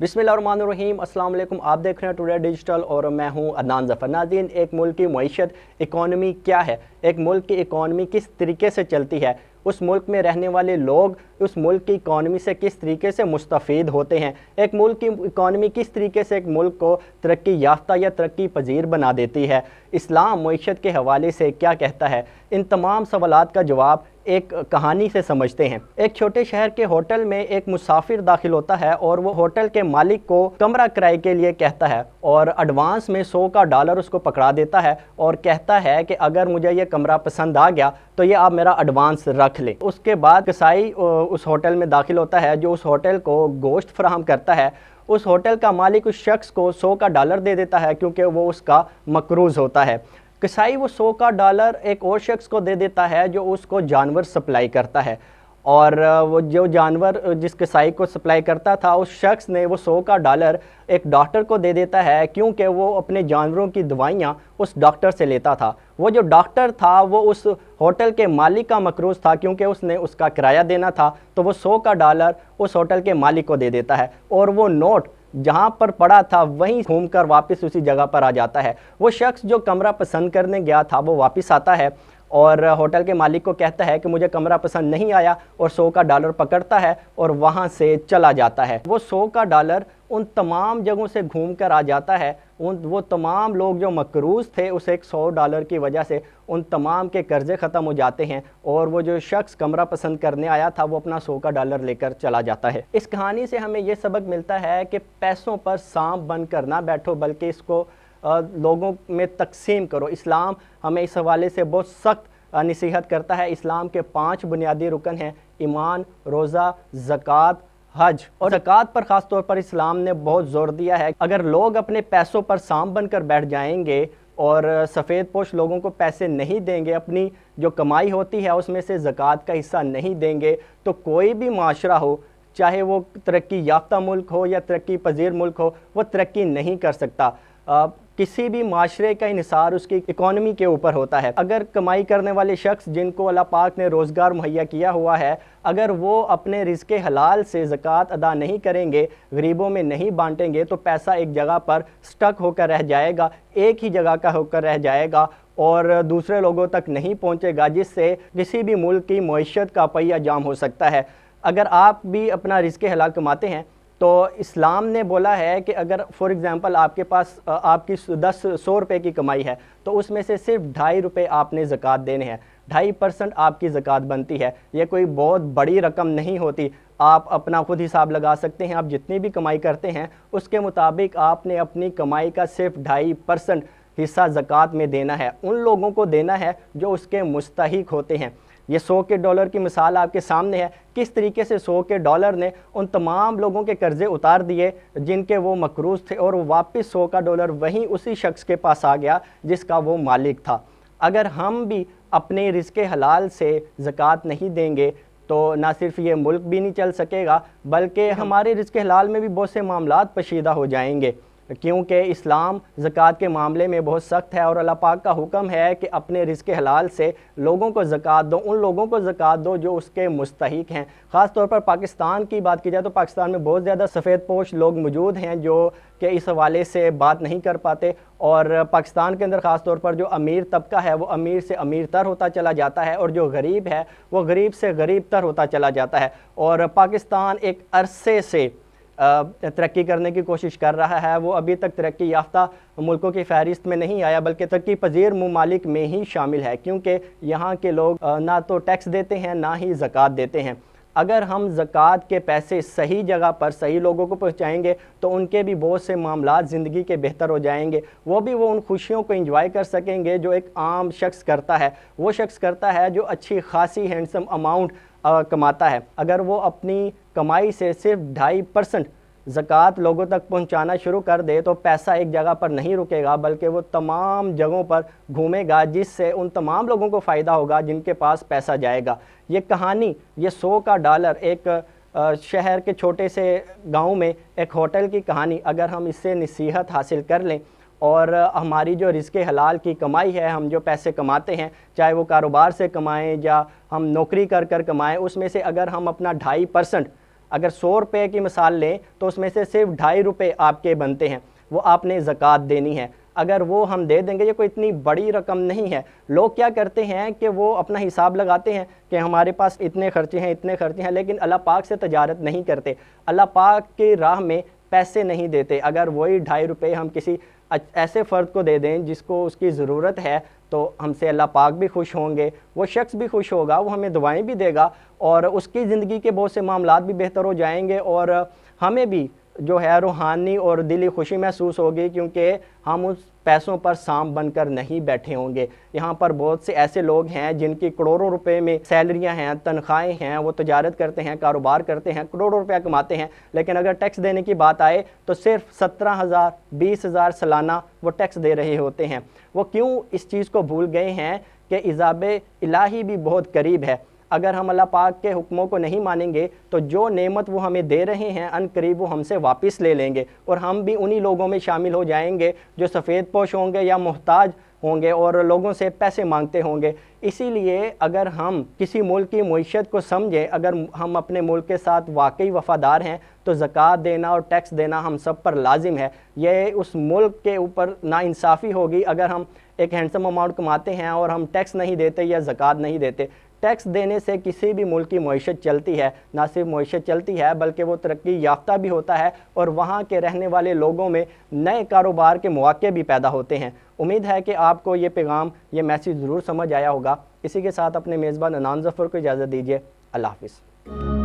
बिस्मिल्लाहिर्रहमानिर्रहीम। अस्सलाम वालेकुम। आप देख रहे हैं टुडे डिजिटल और मैं हूं अदनान ज़फ़र। नाज़रीन, एक मुल्क की मईशत इकॉनमी क्या है, एक मुल्क की इकॉनमी किस तरीके से चलती है, उस मुल्क में रहने वाले लोग उस मुल्क की इकॉनमी से किस तरीके से मुस्तफ़ीद होते हैं, एक मुल्क की इकॉनमी किस तरीके से एक मुल्क को तरक्की याफ्ता या तरक्की पजीर बना देती है, इस्लाम मईशत के हवाले से क्या कहता है, इन तमाम सवालात का जवाब एक कहानी से समझते हैं। एक छोटे शहर के होटल में एक मुसाफिर दाखिल होता है और वो होटल के मालिक को कमरा किराए के लिए कहता है और एडवांस में $100 उसको पकड़ा देता है और कहता है कि अगर मुझे ये कमरा पसंद आ गया तो ये आप मेरा एडवांस रख लें। उसके बाद कसाई उस होटल में दाखिल होता है जो उस होटल को गोश्त फराहम करता है। उस होटल का मालिक उस शख्स को $100 दे देता है क्योंकि वो उसका मकरूज़ होता है। कसाई वो $100 एक और शख्स को दे देता है जो उसको जानवर सप्लाई करता है और वो जो जानवर जिस कसाई को सप्लाई करता था उस शख्स ने वो $100 एक डॉक्टर को दे देता है क्योंकि वो अपने जानवरों की दवाइयाँ उस डॉक्टर से लेता था। वो जो डॉक्टर था वो उस होटल के मालिक का मकरूज़ था क्योंकि उसने उसका किराया देना था, तो वो $100 उस होटल के मालिक को दे देता है और वो नोट जहाँ पर पड़ा था वहीं घूमकर वापस उसी जगह पर आ जाता है। वो शख्स जो कमरा पसंद करने गया था वो वापस आता है और होटल के मालिक को कहता है कि मुझे कमरा पसंद नहीं आया और $100 पकड़ता है और वहाँ से चला जाता है। वो $100 उन तमाम जगहों से घूम कर आ जाता है। वो तमाम लोग जो मकरूज़ थे उस एक $100 की वजह से उन तमाम के कर्ज़े ख़त्म हो जाते हैं और वो जो शख्स कमरा पसंद करने आया था वो अपना $100 लेकर चला जाता है। इस कहानी से हमें ये सबक मिलता है कि पैसों पर सांप बनकर ना बैठो बल्कि इसको लोगों में तकसीम करो। इस्लाम हमें इस हवाले से बहुत सख्त नसीहत करता है। इस्लाम के 5 बुनियादी रुकन हैं: ईमान, रोज़ा, ज़कात, हज। और ज़कात पर ख़ास तौर पर इस्लाम ने बहुत ज़ोर दिया है। अगर लोग अपने पैसों पर सांप बनकर बैठ जाएंगे और सफ़ेद पोश लोगों को पैसे नहीं देंगे, अपनी जो कमाई होती है उसमें से ज़कात का हिस्सा नहीं देंगे, तो कोई भी माशरा हो, चाहे वो तरक्की याफ्ता मुल्क हो या तरक्की पजीर मुल्क हो, वो तरक्की नहीं कर सकता। किसी भी माशरे का इन्हिसार उसकी इकॉनमी के ऊपर होता है। अगर कमाई करने वाले शख्स जिनको अल्लाह पाक ने रोज़गार मुहैया किया हुआ है, अगर वो अपने रिज़्क़े हलाल से ज़कात अदा नहीं करेंगे, गरीबों में नहीं बांटेंगे, तो पैसा एक जगह पर स्टक होकर रह जाएगा, एक ही जगह का होकर रह जाएगा और दूसरे लोगों तक नहीं पहुँचेगा, जिससे किसी भी मुल्क की मईशत का पहिया जाम हो सकता है। अगर आप भी अपना रिज़्क़े हलाल कमाते हैं तो इस्लाम ने बोला है कि अगर फॉर एग्ज़ाम्पल आपके पास आपकी 100 रुपये की कमाई है तो उसमें से सिर्फ ₹2.5 आपने ज़कात देने हैं। 2.5% आपकी ज़कात बनती है। ये कोई बहुत बड़ी रकम नहीं होती। आप अपना खुद हिसाब लगा सकते हैं। आप जितनी भी कमाई करते हैं उसके मुताबिक आपने अपनी कमाई का सिर्फ 2.5% हिस्सा ज़कात में देना है। उन लोगों को देना है जो उसके मुस्तहिक होते हैं। ये $100 की मिसाल आपके सामने है, किस तरीके से $100 ने उन तमाम लोगों के कर्ज़े उतार दिए जिनके वो मकरूज़ थे और वापस $100 वहीं उसी शख्स के पास आ गया जिसका वो मालिक था। अगर हम भी अपने रिज़्क़े हलाल से ज़कात नहीं देंगे तो ना सिर्फ ये मुल्क भी नहीं चल सकेगा बल्कि हमारे रिज़्क़े हलाल में भी बहुत से मामलात पशीदा हो जाएंगे, क्योंकि इस्लाम ज़कात के मामले में बहुत सख्त है और अल्लाह पाक का हुक्म है कि अपने रिज़्क़े हलाल से लोगों को ज़कात दो, उन लोगों को ज़कात दो जो उसके मुस्तहिक हैं। ख़ास तौर पर पाकिस्तान की बात की जाए तो पाकिस्तान में बहुत ज़्यादा सफ़ेद पोश लोग मौजूद हैं जो कि इस हवाले से बात नहीं कर पाते और पाकिस्तान के अंदर ख़ास तौर पर जो अमीर तबका है वो अमीर से अमीर तर होता चला जाता है और जो गरीब है वो गरीब से गरीब तर होता चला जाता है। और पाकिस्तान एक अरसे से तरक्की करने की कोशिश कर रहा है। वो अभी तक तरक्की याफ्ता मुल्कों की फ़हरिस्त में नहीं आया बल्कि तरक्की पजीर ममालिक में ही शामिल है, क्योंकि यहाँ के लोग ना तो टैक्स देते हैं ना ही ज़कात देते हैं। अगर हम ज़कात के पैसे सही जगह पर सही लोगों को पहुँचाएँगे तो उनके भी बहुत से मामलात ज़िंदगी के बेहतर हो जाएंगे। वो उन खुशियों को एंजॉय कर सकेंगे जो एक आम शख्स करता है। वो शख्स करता है जो अच्छी खासी हैंडसम अमाउंट कमाता है। अगर वो अपनी कमाई से सिर्फ 2.5% ज़कात लोगों तक पहुंचाना शुरू कर दे तो पैसा एक जगह पर नहीं रुकेगा बल्कि वो तमाम जगहों पर घूमेगा, जिससे उन तमाम लोगों को फ़ायदा होगा जिनके पास पैसा जाएगा। ये कहानी, ये $100 एक शहर के छोटे से गांव में एक होटल की कहानी, अगर हम इससे नसीहत हासिल कर लें और हमारी जो रिज़्क़े हलाल की कमाई है, हम जो पैसे कमाते हैं चाहे वो कारोबार से कमाएं या हम नौकरी कर कर कमाएं, उसमें से अगर हम अपना 2.5% اگر 100 روپے کی مثال لیں تو اس میں سے صرف 2.5 روپے آپ کے بنتے ہیں، وہ آپ نے زکوٰۃ دینی ہے۔ اگر وہ ہم دے دیں گے، یہ کوئی اتنی بڑی رقم نہیں ہے۔ لوگ کیا کرتے ہیں کہ وہ اپنا حساب لگاتے ہیں کہ ہمارے پاس اتنے خرچے ہیں، اتنے خرچے ہیں، لیکن اللہ پاک سے تجارت نہیں کرتے، اللہ پاک کی راہ میں پیسے نہیں دیتے۔ اگر وہی 2.5 روپے ہم کسی ایسے فرد کو دے دیں جس کو اس کی ضرورت ہے، تو ہم سے اللہ پاک بھی خوش ہوں گے، وہ شخص بھی خوش ہوگا، وہ ہمیں دعائیں بھی دے گا، اور اس کی زندگی کے بہت سے معاملات بھی بہتر ہو جائیں گے، اور ہمیں بھی جو ہے روحانی اور دلی خوشی محسوس ہوگی، کیونکہ ہم اس پیسوں پر سانپ بن کر نہیں بیٹھے ہوں گے۔ یہاں پر بہت سے ایسے لوگ ہیں جن کی کروڑوں روپے میں سیلریاں ہیں، تنخواہیں ہیں، وہ تجارت کرتے ہیں، کاروبار کرتے ہیں، کروڑوں روپیہ کماتے ہیں، لیکن اگر ٹیکس دینے کی بات آئے تو صرف 17,000 20,000 سالانہ وہ ٹیکس دے رہے ہوتے ہیں۔ وہ کیوں اس چیز کو بھول گئے ہیں کہ عذاب الہی بھی بہت قریب ہے۔ اگر ہم اللہ پاک کے حکموں کو نہیں مانیں گے تو جو نعمت وہ ہمیں دے رہے ہیں ان قریب وہ ہم سے واپس لے لیں گے، اور ہم بھی انہی لوگوں میں شامل ہو جائیں گے جو سفید پوش ہوں گے یا محتاج ہوں گے اور لوگوں سے پیسے مانگتے ہوں گے۔ اسی لیے اگر ہم کسی ملک کی معیشت کو سمجھیں، اگر ہم اپنے ملک کے ساتھ واقعی وفادار ہیں تو زکوٰۃ دینا اور ٹیکس دینا ہم سب پر لازم ہے۔ یہ اس ملک کے اوپر ناانصافی ہوگی اگر ہم ایک ہینڈسم اماؤنٹ کماتے ہیں اور ہم ٹیکس نہیں دیتے یا زکوٰۃ نہیں دیتے۔ ٹیکس دینے سے کسی بھی ملک کی معیشت چلتی ہے، نہ صرف معیشت چلتی ہے بلکہ وہ ترقی یافتہ بھی ہوتا ہے، اور وہاں کے رہنے والے لوگوں میں نئے کاروبار کے مواقع بھی پیدا ہوتے ہیں۔ امید ہے کہ آپ کو یہ پیغام، یہ میسیج ضرور سمجھ آیا ہوگا۔ اسی کے ساتھ اپنے میزبان انان ظفر کو اجازت دیجیے۔ اللہ حافظ۔